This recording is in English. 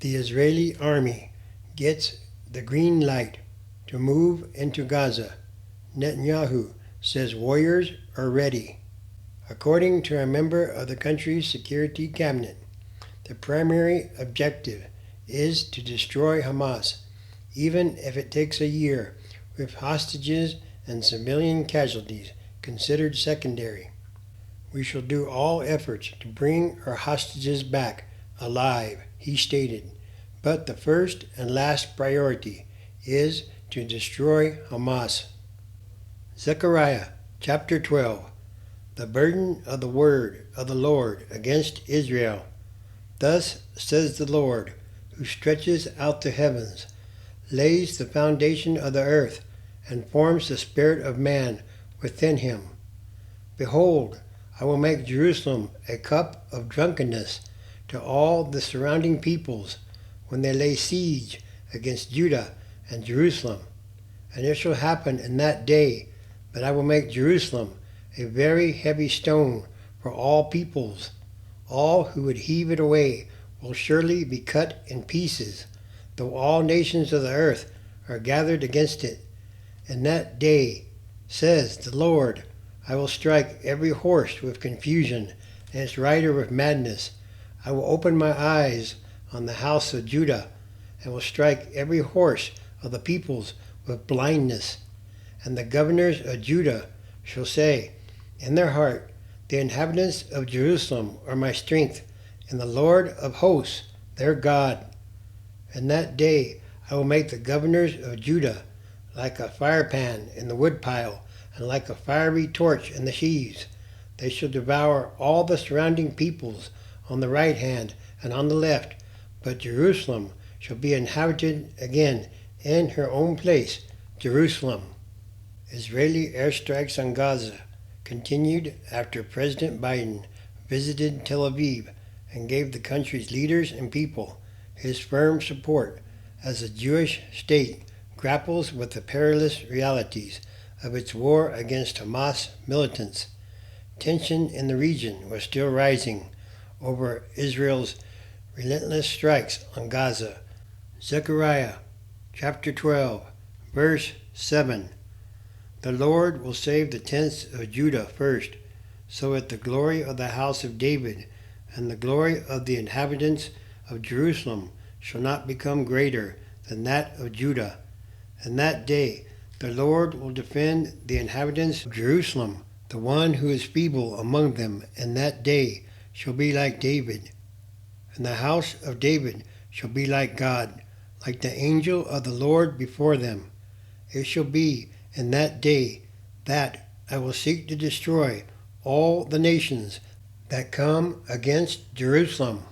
The Israeli army gets the green light to move into Gaza. Netanyahu says warriors are ready. According to a member of the country's security cabinet, the primary objective is to destroy Hamas, even if it takes a year, with hostages and civilian casualties considered secondary. We shall do all efforts to bring our hostages back alive, he stated, but the first and last priority is to destroy Hamas. Zechariah chapter 12. The burden of the word of the Lord against Israel. Thus says the Lord, who stretches out the heavens, lays the foundation of the earth, and forms the spirit of man within him. Behold, I will make Jerusalem a cup of drunkenness to all the surrounding peoples when they lay siege against Judah and Jerusalem. And it shall happen in that day that I will make Jerusalem a very heavy stone for all peoples. All who would heave it away will surely be cut in pieces, though all nations of the earth are gathered against it. In that day, says the Lord, I will strike every horse with confusion and its rider with madness. I will open my eyes on the house of Judah, and will strike every horse of the peoples with blindness. And the governors of Judah shall say in their heart, the inhabitants of Jerusalem are my strength, and the Lord of hosts their God. In that day I will make the governors of Judah like a firepan in the woodpile, and like a fiery torch in the sheaves. They shall devour all the surrounding peoples on the right hand and on the left, but Jerusalem shall be inhabited again in her own place, Jerusalem. Israeli airstrikes on Gaza continued after President Biden visited Tel Aviv and gave the country's leaders and people his firm support as the Jewish state grapples with the perilous realities of its war against Hamas militants. Tension in the region was still rising over Israel's relentless strikes on Gaza. Zechariah chapter 12, verse 7. The Lord will save the tents of Judah first, so that the glory of the house of David and the glory of the inhabitants of Jerusalem shall not become greater than that of Judah. In that day the Lord will defend the inhabitants of Jerusalem. The one who is feeble among them in that day shall be like David, and the house of David shall be like God, like the angel of the Lord before them. It shall be in that day that I will seek to destroy all the nations that come against Jerusalem.